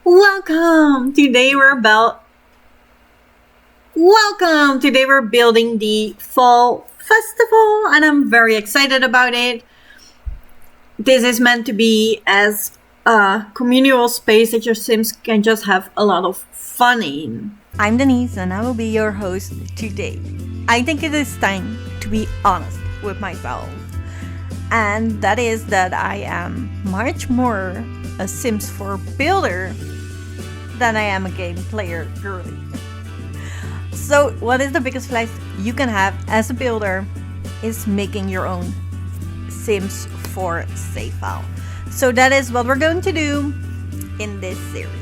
Welcome! Today we're building the fall festival and I'm very excited about it. This is meant to be as a communal space that your Sims can just have a lot of fun in. I'm Denise and I will be your host today. I think it is time to be honest with myself. And that is that I am much more a Sims 4 builder than I am a game player girly. So what is the biggest flex you can have as a builder is making your own Sims 4 save file. So that is what we're going to do in this series.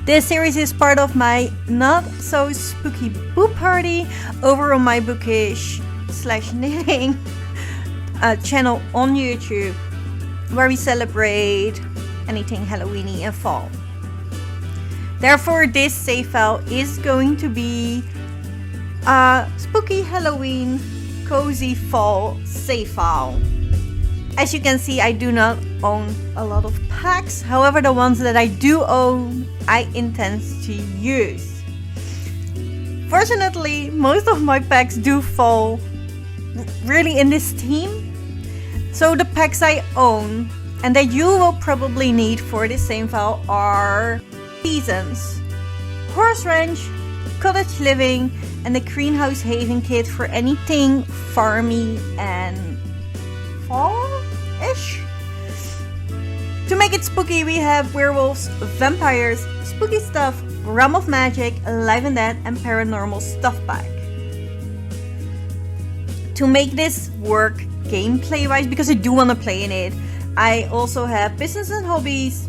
This series is part of my Not So Spooky Book Party over on my bookish/knitting channel on YouTube, where we celebrate anything Halloweeny and fall. Therefore, this save file is going to be a spooky Halloween cozy fall save file. As you can see, I do not own a lot of packs. However, the ones that I do own, I intend to use. Fortunately, most of my packs do fall really in this theme. So the packs I own and that you will probably need for this same file are Seasons, Horse Ranch, Cottage Living, and the Greenhouse Haven kit for anything farmy and fall-ish. To make it spooky, we have werewolves, vampires, spooky stuff, realm of magic, live and dead, and paranormal stuff pack. To make this work gameplay wise, because I do want to play in it, I also have business and hobbies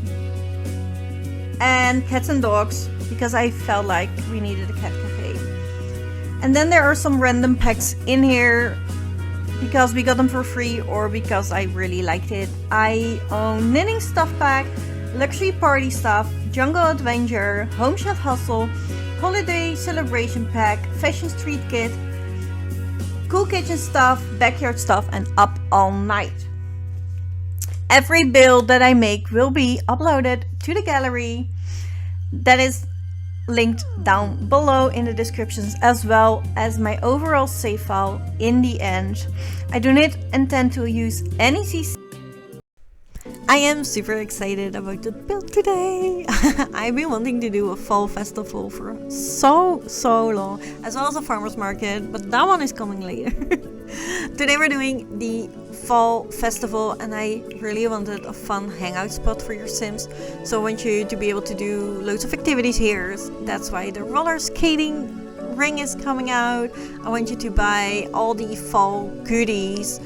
and cats and dogs, because I felt like we needed a cat cafe. And then there are some random packs in here because we got them for free or because I really liked it. I own knitting stuff pack, luxury party stuff, jungle adventure, home chef hustle, holiday celebration pack, fashion street kit, cool kitchen stuff, backyard stuff, and up all night. Every build that I make will be uploaded to the gallery that is linked down below in the descriptions, as well as my overall save file in the end. I do not intend to use any CC. I am super excited about the build today. I've been wanting to do a fall festival for so long, as well as a farmer's market, but that one is coming later. Today we're doing the fall festival and I really wanted a fun hangout spot for your Sims. So I want you to be able to do loads of activities here. That's why the roller skating ring is coming out. I want you to buy all the fall goodies.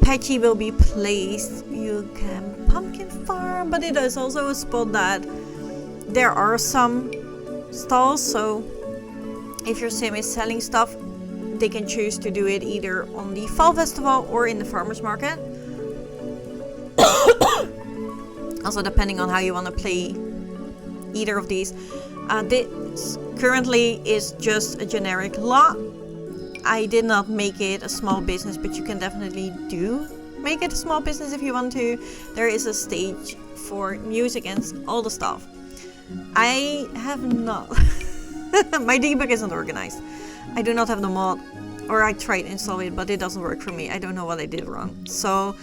Patchy will be placed. You can pumpkin farm, but it is also a spot that there are some stalls, so if your Sim is selling stuff, they can choose to do it either on the fall festival or in the farmer's market. Also depending on how you want to play either of these. This currently is just a generic lot. I did not make it a small business, but you can definitely make it a small business if you want to. There is a stage for music and all the stuff. I have not my debug isn't organized. I do not have the mod, or I tried to install it, but it doesn't work for me. I don't know what I did wrong. So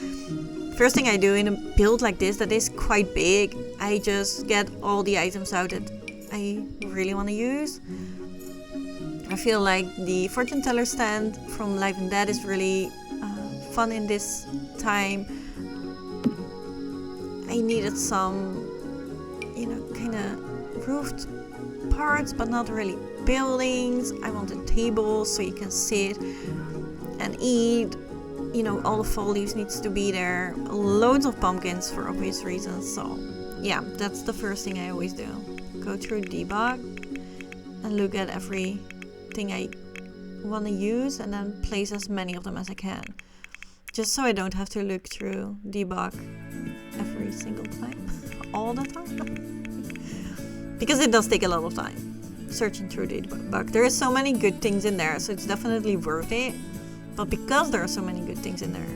first thing I do in a build like this that is quite big, I just get all the items out that I really want to use. I feel like the fortune teller stand from Live and Dead is really fun in this time. I needed some, kind of roofed parts, but not really buildings. I wanted tables so you can sit and eat. All the fall leaves needs to be there. Loads of pumpkins for obvious reasons. So yeah, that's the first thing I always do. Go through debug and look at everything I want to use and then place as many of them as I can. Just so I don't have to look through debug every single time, all the time. Because it does take a lot of time searching through the debug. There is so many good things in there, so it's definitely worth it. But because there are so many good things in there,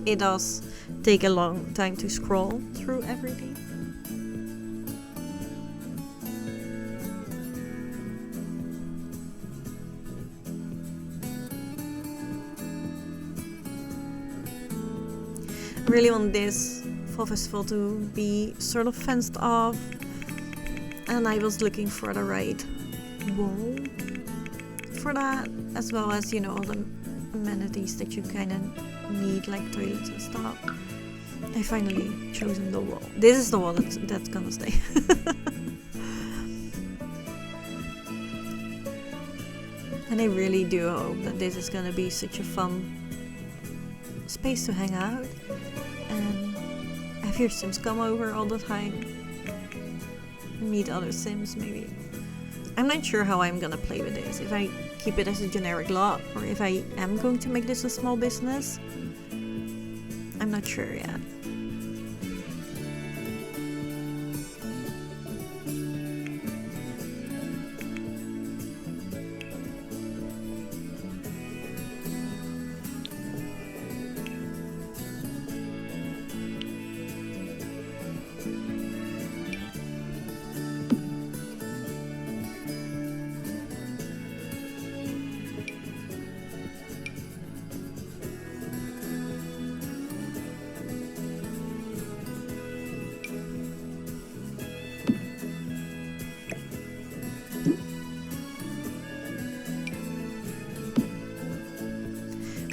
it does take a long time to scroll through everything. really want this fall festival to be sort of fenced off, and I was looking for the right wall for that, as well as, you know, all the amenities that you kind of need, like toilets and stuff. I finally chosen the wall. This is the wall that's gonna stay. And I really do hope that this is gonna be such a fun space to hang out and have your Sims come over all the time, meet other Sims maybe. I'm not sure how I'm gonna play with this, if I keep it as a generic lot or if I am going to make this a small business. I'm not sure yet.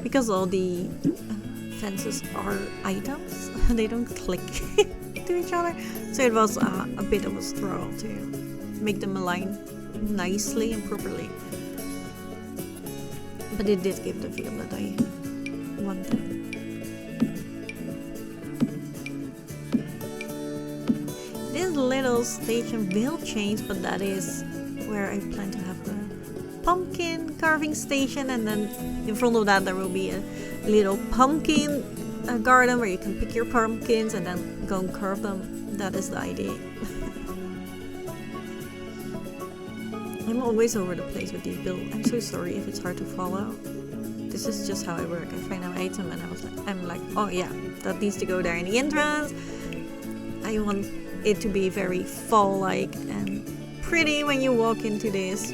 Because all the fences are items, they don't click to each other, so it was a bit of a struggle to make them align nicely and properly. But it did give the feel that I wanted. This little station will change, but that is where I plan to have the pumpkin carving station, and then in front of that there will be a little pumpkin garden where you can pick your pumpkins and then go and carve them. That is the idea. I'm always over the place with these builds. I'm so sorry if it's hard to follow. This is just how I work. I find an item and I'm like, oh yeah, that needs to go there in the entrance. I want it to be very fall-like and pretty when you walk into this.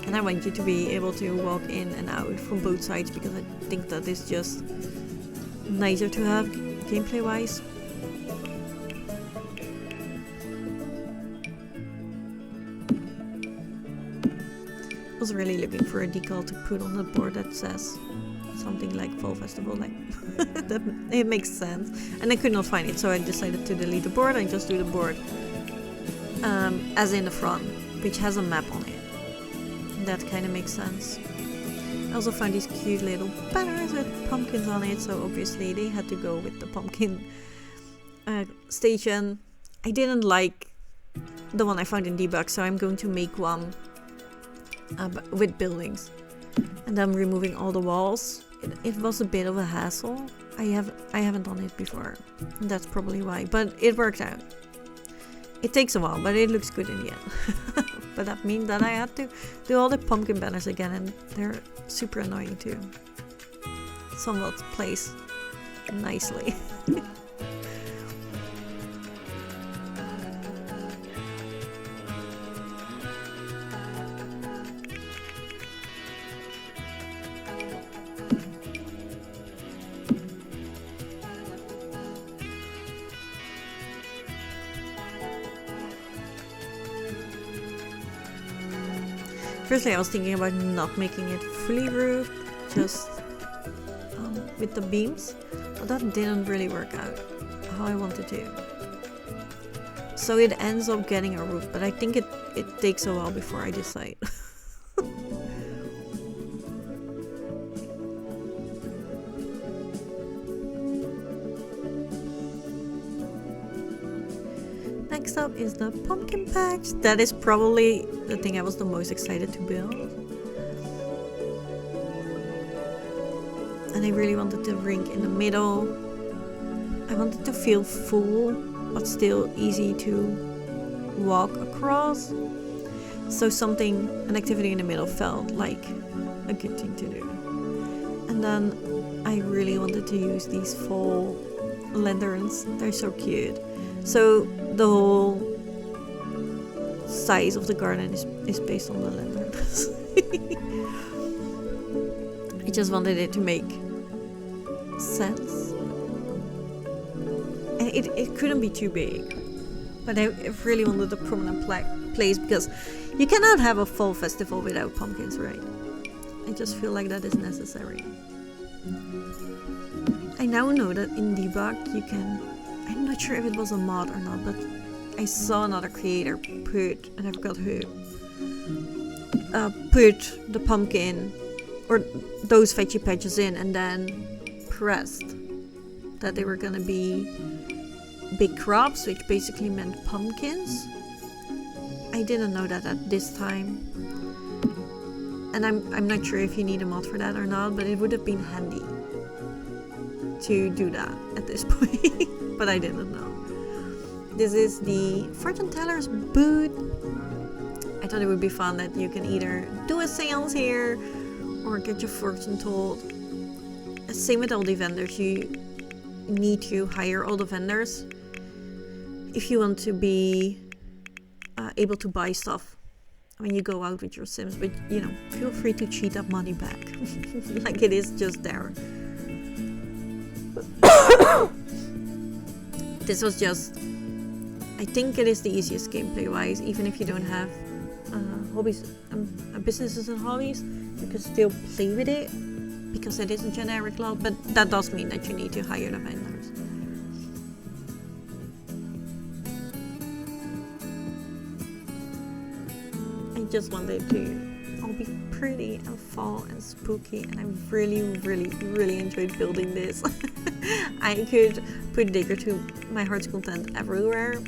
And I want you to be able to walk in and out from both sides, because I think that is just nicer to have gameplay wise. I was really looking for a decal to put on the board that says something like Fall Festival, like that it makes sense, and I could not find it, so I decided to delete the board and just do the board as in the front, which has a map on it. That kind of makes sense. I also found these cute little banners with pumpkins on it, so obviously they had to go with the pumpkin station. I didn't like the one I found in debug, so I'm going to make one with buildings, and I'm removing all the walls. It was a bit of a hassle. I haven't done it before, and that's probably why, but it worked out. It takes a while, but it looks good in the end. But that means that I had to do all the pumpkin banners again, and they're super annoying to somewhat place nicely. Firstly, I was thinking about not making it fully roofed, just with the beams, but that didn't really work out how I wanted to. So it ends up getting a roof, but I think it takes a while before I decide. Next up is the pumpkin patch. That is probably the thing I was the most excited to build. And I really wanted the ring in the middle. I wanted to feel full, but still easy to walk across. So an activity in the middle felt like a good thing to do. And then I really wanted to use these fall lanterns. They're so cute. So the whole size of the garden is based on the lanterns. I just wanted it to make sense. it couldn't be too big. But I really wanted a prominent place because you cannot have a fall festival without pumpkins, right? I just feel like that is necessary. I now know that in debug you can, I'm not sure if it was a mod or not, but I saw another creator put, and I forgot who, put the pumpkin or those veggie patches in and then pressed that they were gonna be big crops, which basically meant pumpkins. I didn't know that at this time, and I'm not sure if you need a mod for that or not, but it would have been handy to do that at this point. But I didn't know. This is the fortune teller's booth. I thought it would be fun that you can either do a seance here or get your fortune told. Same with all the vendors, you need to hire all the vendors if you want to be able to buy stuff when you go out with your Sims, but you know, feel free to cheat that money back. Like it is just there. This was just, I think it is the easiest gameplay wise, even if you don't have hobbies, businesses and hobbies, you can still play with it because it is a generic lot, but that does mean that you need to hire the vendors. I just wanted to all be pretty and fall and spooky, and I really enjoyed building this. I could put Digger to my heart's content everywhere.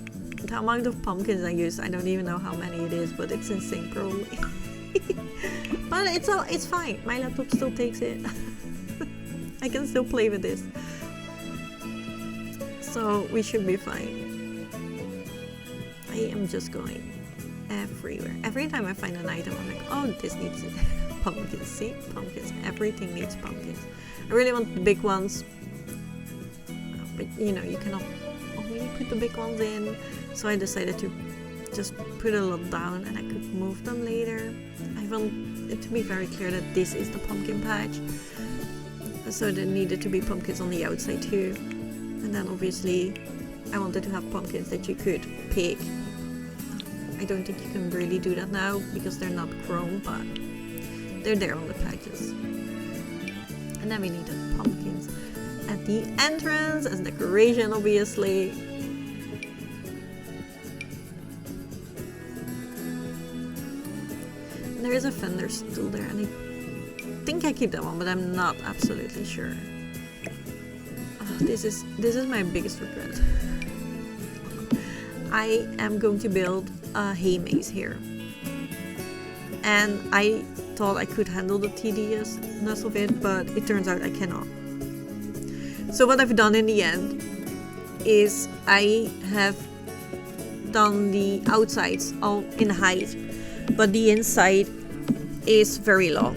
The amount of pumpkins I use, I don't even know how many it is, but it's insane probably. But it's fine. My laptop still takes it. I can still play with this. So we should be fine. I am just going everywhere. Every time I find an item, I'm like, oh, this needs pumpkins. See? Pumpkins. Everything needs pumpkins. I really want the big ones. But you know, you cannot only put the big ones in. So I decided to just put a lot down and I could move them later. I want it to be very clear that this is the pumpkin patch. So there needed to be pumpkins on the outside too. And then obviously I wanted to have pumpkins that you could pick. I don't think you can really do that now because they're not chrome, but they're there on the patches. And then we needed pumpkins at the entrance as decoration, obviously. And there is a vendor still there, and I think I keep that one, but I'm not absolutely sure. This is my biggest regret. I am going to build a hay maze here, and I thought I could handle the tediousness of it, but it turns out I cannot. So what I've done in the end is I have done the outsides all in height, but the inside is very long.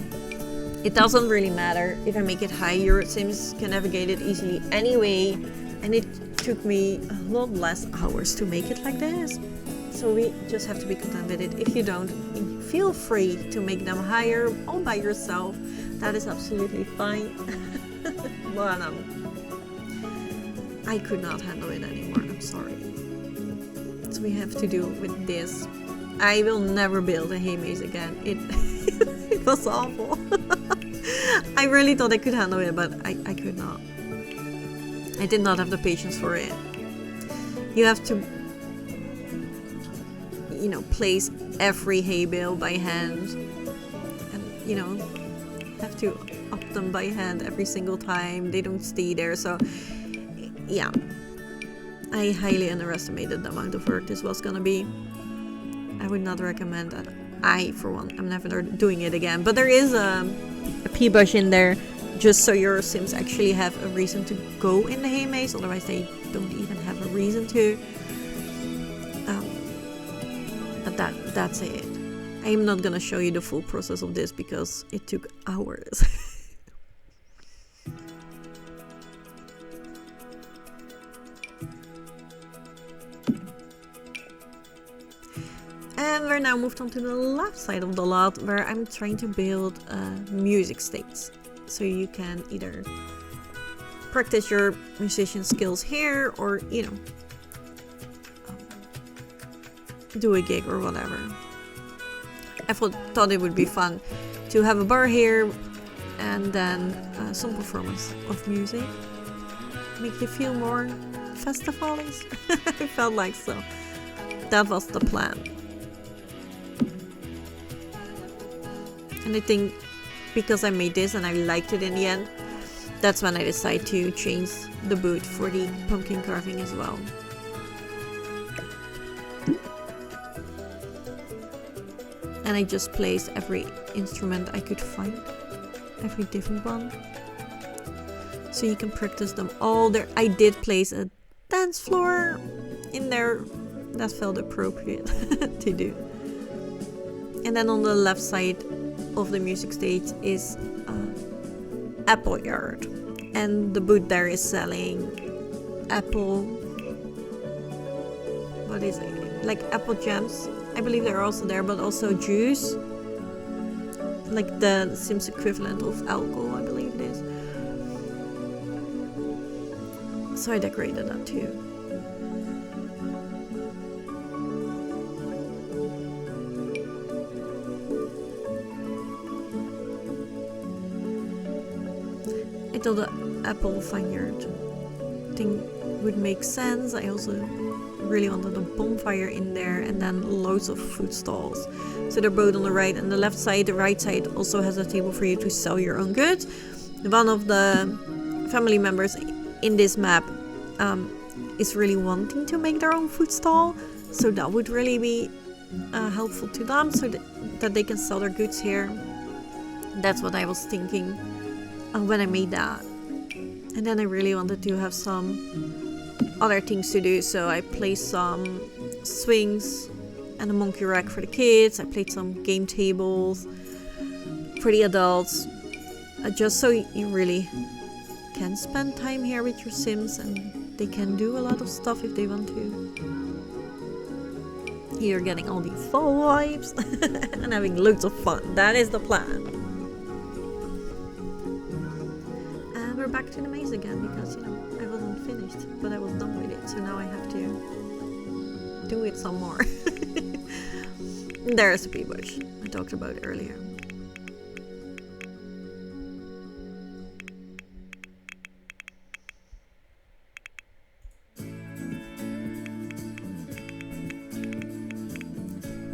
It doesn't really matter if I make it high, your Sims can navigate it easily anyway, and it took me a lot less hours to make it like this. So we just have to be content with it. If you don't, feel free to make them higher all by yourself. That is absolutely fine. But I could not handle it anymore, I'm sorry. So we have to do with this. I will never build a hay maze again. It was awful. I really thought I could handle it, but I could not. I did not have the patience for it. You have to, you know, place every hay bale by hand, and you know, have to up them by hand every single time. They don't stay there, so yeah. I highly underestimated the amount of work this was gonna be. I would not recommend that. I, for one, am never doing it again. But there is a P-bush in there, just so your Sims actually have a reason to go in the hay maze. Otherwise, they don't even have a reason to. But that's it. I am not gonna show you the full process of this because it took hours. And we're now moved on to the left side of the lot, where I'm trying to build music states. So you can either practice your musician skills here, or you know, do a gig or whatever. I thought it would be fun to have a bar here and then some performance of music. Make you feel more festivalish. I felt like so. That was the plan. And I think because I made this and I liked it in the end, that's when I decided to change the boot for the pumpkin carving as well. And I just placed every instrument I could find, every different one, so you can practice them all there. I did place a dance floor in there that felt appropriate to do. And then on the left side of the music stage is apple yard, and the booth there is selling apple, what is it, like apple jams, I believe they're also there, but also juice, like the Sims equivalent of alcohol, I believe it is. So I decorated that too. I thought the apple vineyard thing would make sense. I also really wanted a bonfire in there, and then loads of food stalls. So they're both on the right and the left side. The right side also has a table for you to sell your own goods. One of the family members in this map is really wanting to make their own food stall, so that would really be helpful to them, so that they can sell their goods here. That's what I was thinking when I made that. And then I really wanted to have some other things to do, so I placed some swings and a monkey rack for the kids. I placed some game tables for the adults, just so you really can spend time here with your Sims, and they can do a lot of stuff if they want to. You're getting all the fall vibes and having loads of fun. That is the plan. And we're back to the maze again, because, you know, I wasn't finished, but I was done with it, so now I have to do it some more. There's a pea bush I talked about earlier.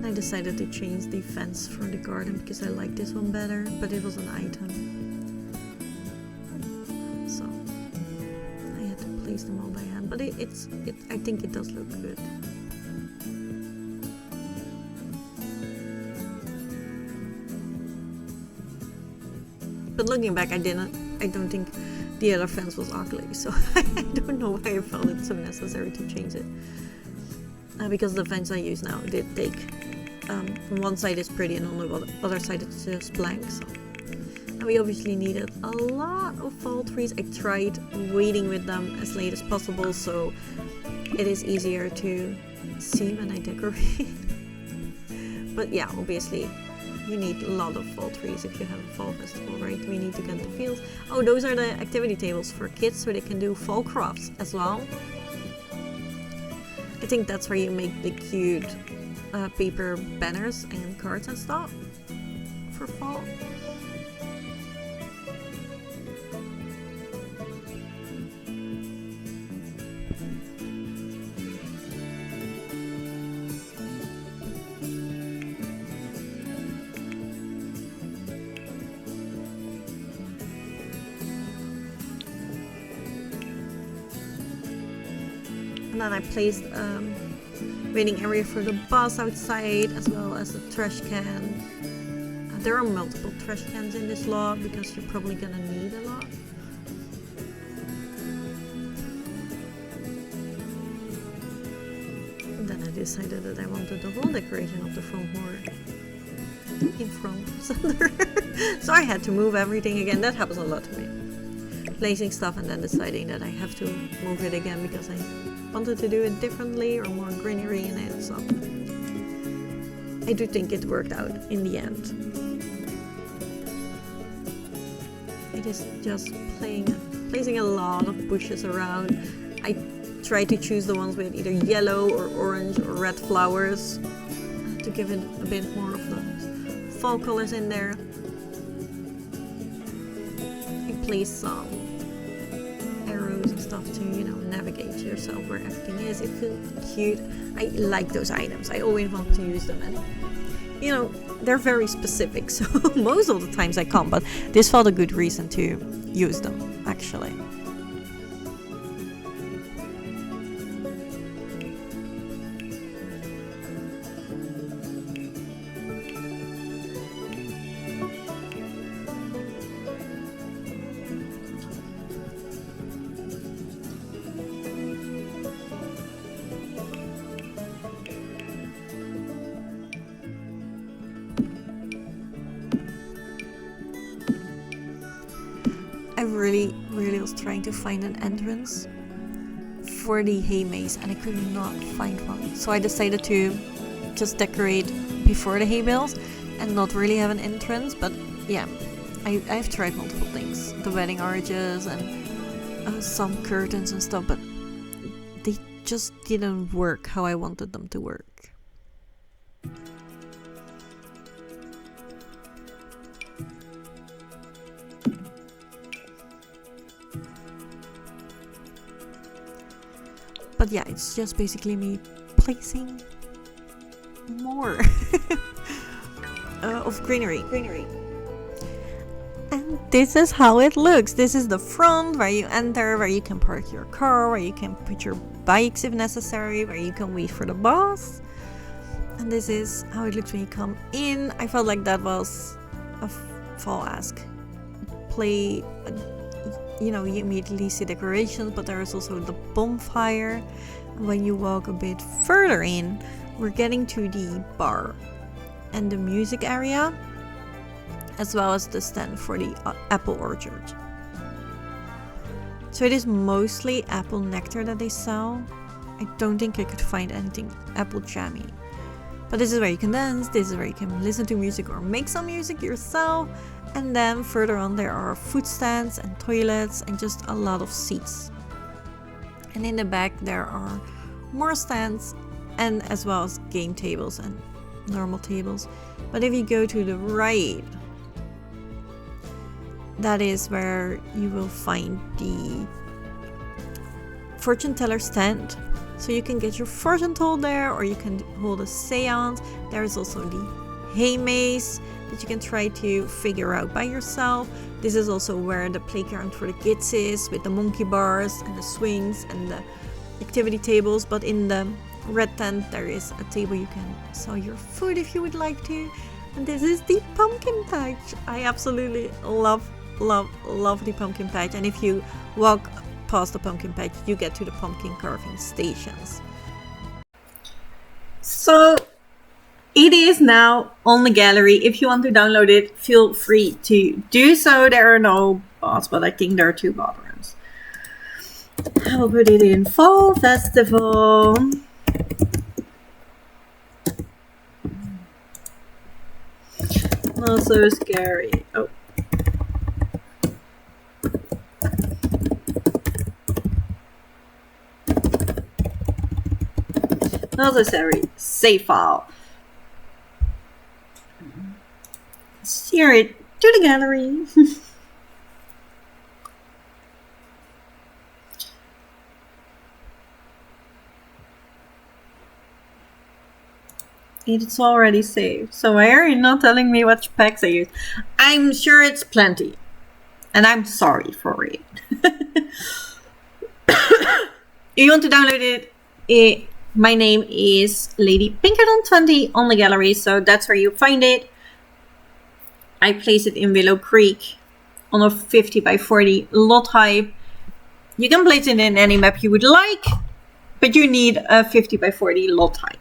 I decided to change the fence for the garden because I like this one better, but it was an item, so I had to place them all by hand. But I think it does look good. But looking back, I don't think the other fence was ugly, so I don't know why I felt it so necessary to change it. Because the fence I use now did take. One side is pretty and on the other side it's just blank. So. And we obviously needed a lot of fall trees. I tried waiting with them as late as possible, so it is easier to see when I decorate. But yeah, obviously you need a lot of fall trees if you have a fall festival, right? We need to get the fields. Oh, those are the activity tables for kids, so they can do fall crafts as well. I think that's where you make the cute paper banners and cards and stuff for fall. And then I placed waiting area for the bus outside, as well as a trash can. There are multiple trash cans in this lot because you're probably gonna need a lot. And then I decided that I wanted the whole decoration of the front more in front center. So I had to move everything again. That happens a lot to me. Placing stuff and then deciding that I have to move it again because I wanted to do it differently or more greenery in it, so I do think it worked out in the end. It is just placing a lot of bushes around. I try to choose the ones with either yellow or orange or red flowers to give it a bit more of those fall colors in there. I place some arrows and stuff to, you know, navigate yourself where everything is. It feels cute. I like those items. I always want to use them, and you know, they're very specific, so most of the times I can't, but this felt a good reason to use them, actually. I really was trying to find an entrance for the hay maze, and I could not find one. So I decided to just decorate before the hay bales and not really have an entrance. But yeah, I've tried multiple things, the wedding arches and some curtains and stuff, but they just didn't work how I wanted them to work. But yeah, it's just basically me placing more of greenery. And this is how it looks. This is the front where you enter, where you can park your car, where you can put your bikes if necessary, where you can wait for the bus. And this is how it looks when you come in. I felt like that was a fall-esque play. You know, you immediately see decorations, but there is also the bonfire. And when you walk a bit further in, we're getting to the bar and the music area, as well as the stand for the apple orchard. So it is mostly apple nectar that they sell. I don't think I could find anything apple jammy. But this is where you can dance, this is where you can listen to music or make some music yourself. And then further on there are food stands and toilets and just a lot of seats. And in the back there are more stands, and as well as game tables and normal tables. But if you go to the right, that is where you will find the fortune teller stand. So you can get your fortune told there, or you can hold a seance. There is also the hay maze that you can try to figure out by yourself. This is also where the playground for the kids is, with the monkey bars and the swings and the activity tables. But in the red tent there is a table you can sell your food if you would like to. And this is the pumpkin patch. I absolutely love the pumpkin patch. And if you walk past the pumpkin patch, you get to the pumpkin carving stations. So it is now on the gallery. If you want to download it, feel free to do so. There are no bots, but I think there are 2 bot rooms. I will put it in Fall Festival. Not so scary. Oh. Not so scary. Savefile. Steer it to the gallery. It's already saved. So why are you not telling me which packs I use? I'm sure it's plenty. And I'm sorry for it. If you want to download it, my name is Lady Pinkerton20 on the gallery. So that's where you find it. I place it in Willow Creek on a 50 by 40 lot height. You can place it in any map you would like, but you need a 50 by 40 lot height.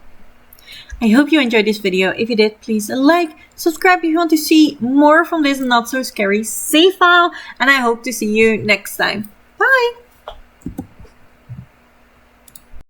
I hope you enjoyed this video. If you did, please like, subscribe if you want to see more from this not so scary save file, and I hope to see you next time. Bye!